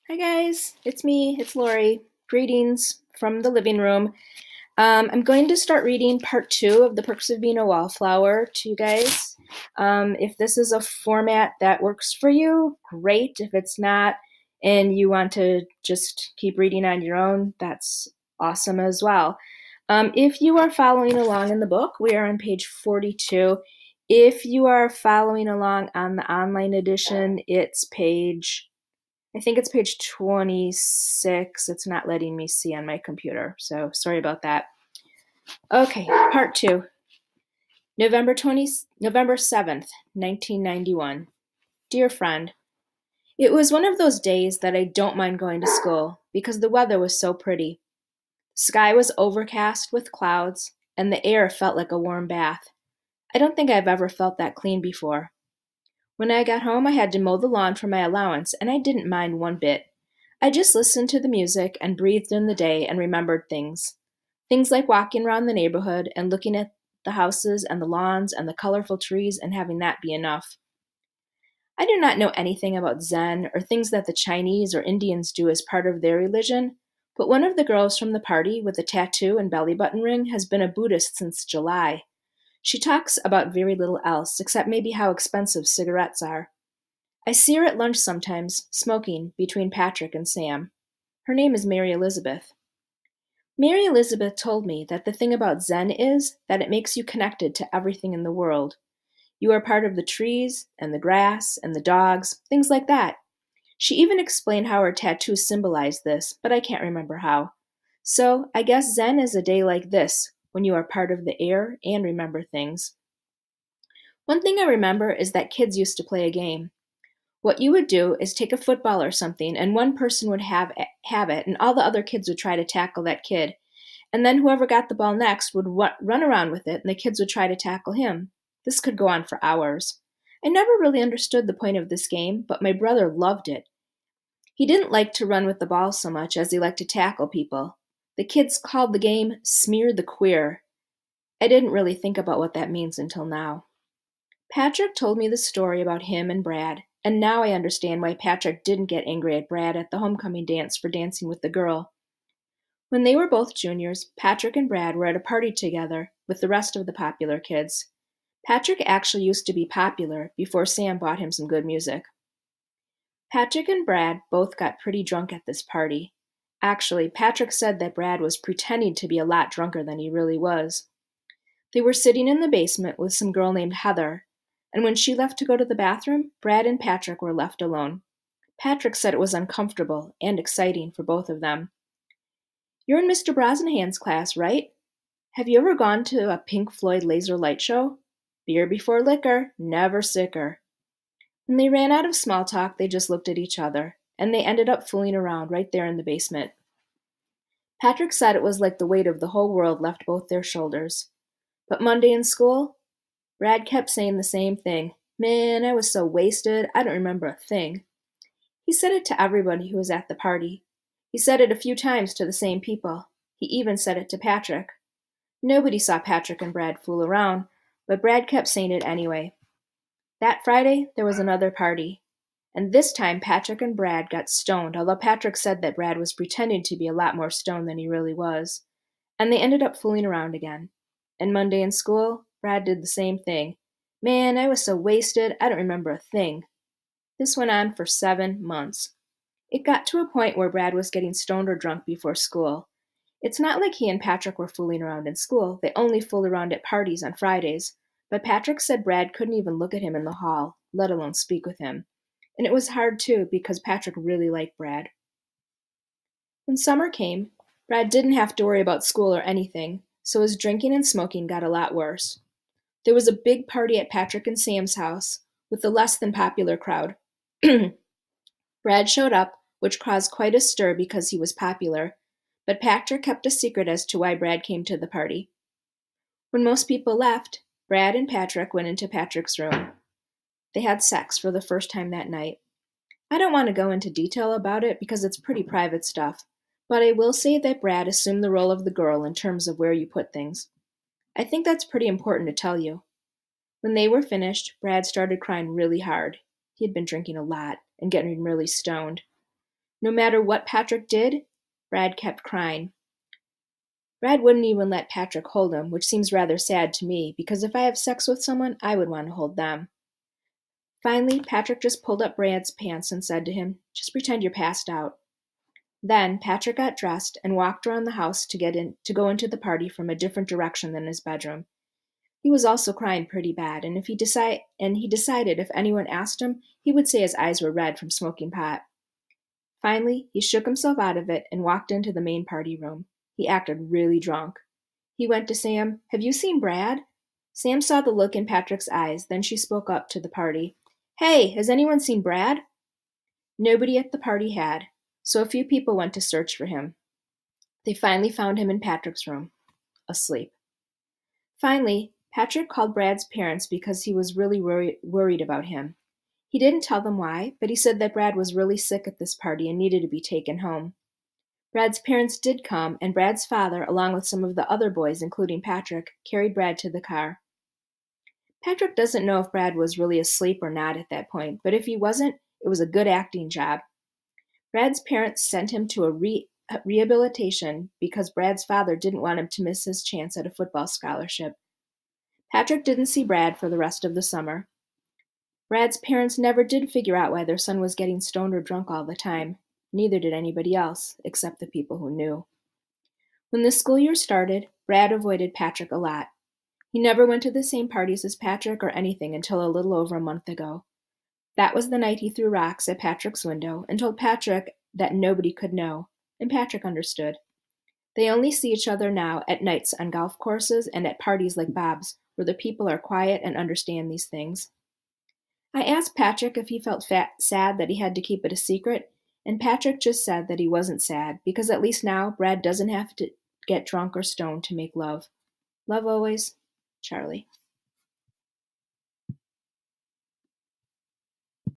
Hi guys, it's me, it's Lori. Greetings from the living room. I'm going to start reading part 2 of The Perks of Being a Wallflower to you guys. If this is a format that works for you, great. If it's not, and you want to just keep reading on your own, that's awesome as well. If you are following along in the book, we are on page 42. If you are following along on the online edition, I think it's page 26. It's not letting me see on my computer, so sorry about that. Okay, part 2. November 7th, 1991. Dear friend, it was one of those days that I don't mind going to school because the weather was so pretty. The sky was overcast with clouds, and the air felt like a warm bath. I don't think I've ever felt that clean before. When I got home, I had to mow the lawn for my allowance, and I didn't mind one bit. I just listened to the music and breathed in the day and remembered things. Things like walking around the neighborhood and looking at the houses and the lawns and the colorful trees and having that be enough. I do not know anything about Zen or things that the Chinese or Indians do as part of their religion, but one of the girls from the party with a tattoo and belly button ring has been a Buddhist since July. She talks about very little else, except maybe how expensive cigarettes are. I see her at lunch sometimes, smoking, between Patrick and Sam. Her name is Mary Elizabeth. Mary Elizabeth told me that the thing about Zen is that it makes you connected to everything in the world. You are part of the trees, and the grass, and the dogs, things like that. She even explained how her tattoo symbolized this, but I can't remember how. So, I guess Zen is a day like this, when you are part of the air and remember things. One thing I remember is that kids used to play a game. What you would do is take a football or something, and one person would have it, and all the other kids would try to tackle that kid. And then whoever got the ball next would run around with it, and the kids would try to tackle him. This could go on for hours. I never really understood the point of this game, but my brother loved it. He didn't like to run with the ball so much as he liked to tackle people. The kids called the game Smear the Queer. I didn't really think about what that means until now. Patrick told me the story about him and Brad, and now I understand why Patrick didn't get angry at Brad at the homecoming dance for dancing with the girl. When they were both juniors, Patrick and Brad were at a party together with the rest of the popular kids. Patrick actually used to be popular before Sam bought him some good music. Patrick and Brad both got pretty drunk at this party. Actually, Patrick said that Brad was pretending to be a lot drunker than he really was. They were sitting in the basement with some girl named Heather, and when she left to go to the bathroom, Brad and Patrick were left alone. Patrick said it was uncomfortable and exciting for both of them. You're in Mr. Brosnahan's class, right? Have you ever gone to a Pink Floyd laser light show? Beer before liquor, never sicker. When they ran out of small talk, they just looked at each other, and they ended up fooling around right there in the basement. Patrick said it was like the weight of the whole world left both their shoulders. But Monday in school, Brad kept saying the same thing. Man, I was so wasted, I don't remember a thing. He said it to everybody who was at the party. He said it a few times to the same people. He even said it to Patrick. Nobody saw Patrick and Brad fool around, but Brad kept saying it anyway. That Friday, there was another party. And this time, Patrick and Brad got stoned, although Patrick said that Brad was pretending to be a lot more stoned than he really was. And they ended up fooling around again. And Monday in school, Brad did the same thing. Man, I was so wasted, I don't remember a thing. This went on for 7 months. It got to a point where Brad was getting stoned or drunk before school. It's not like he and Patrick were fooling around in school. They only fooled around at parties on Fridays. But Patrick said Brad couldn't even look at him in the hall, let alone speak with him. And it was hard too, because Patrick really liked Brad. When summer came, Brad didn't have to worry about school or anything, so his drinking and smoking got a lot worse. There was a big party at Patrick and Sam's house, with the less than popular crowd. Brad showed up, which caused quite a stir because he was popular, but Patrick kept a secret as to why Brad came to the party. When most people left, Brad and Patrick went into Patrick's room. They had sex for the first time that night. I don't want to go into detail about it because it's pretty private stuff, but I will say that Brad assumed the role of the girl in terms of where you put things. I think that's pretty important to tell you. When they were finished, Brad started crying really hard. He had been drinking a lot and getting really stoned. No matter what Patrick did, Brad kept crying. Brad wouldn't even let Patrick hold him, which seems rather sad to me, because if I have sex with someone, I would want to hold them. Finally, Patrick just pulled up Brad's pants and said to him, "Just pretend you're passed out." Then Patrick got dressed and walked around the house to go into the party from a different direction than his bedroom. He was also crying pretty bad, and he decided if anyone asked him, he would say his eyes were red from smoking pot. Finally, he shook himself out of it and walked into the main party room. He acted really drunk. He went to Sam. "Have you seen Brad?" Sam saw the look in Patrick's eyes, then she spoke up to the party. "Hey, has anyone seen Brad?" Nobody at the party had, so a few people went to search for him. They finally found him in Patrick's room, asleep. Finally, Patrick called Brad's parents because he was really worried about him. He didn't tell them why, but he said that Brad was really sick at this party and needed to be taken home. Brad's parents did come, and Brad's father, along with some of the other boys, including Patrick, carried Brad to the car. Patrick doesn't know if Brad was really asleep or not at that point, but if he wasn't, it was a good acting job. Brad's parents sent him to a rehabilitation because Brad's father didn't want him to miss his chance at a football scholarship. Patrick didn't see Brad for the rest of the summer. Brad's parents never did figure out why their son was getting stoned or drunk all the time. Neither did anybody else, except the people who knew. When the school year started, Brad avoided Patrick a lot. He never went to the same parties as Patrick or anything until a little over a month ago. That was the night he threw rocks at Patrick's window and told Patrick that nobody could know, and Patrick understood. They only see each other now at nights on golf courses and at parties like Bob's, where the people are quiet and understand these things. I asked Patrick if he felt sad that he had to keep it a secret, and Patrick just said that he wasn't sad, because at least now Brad doesn't have to get drunk or stoned to make love. Love always, Charlie.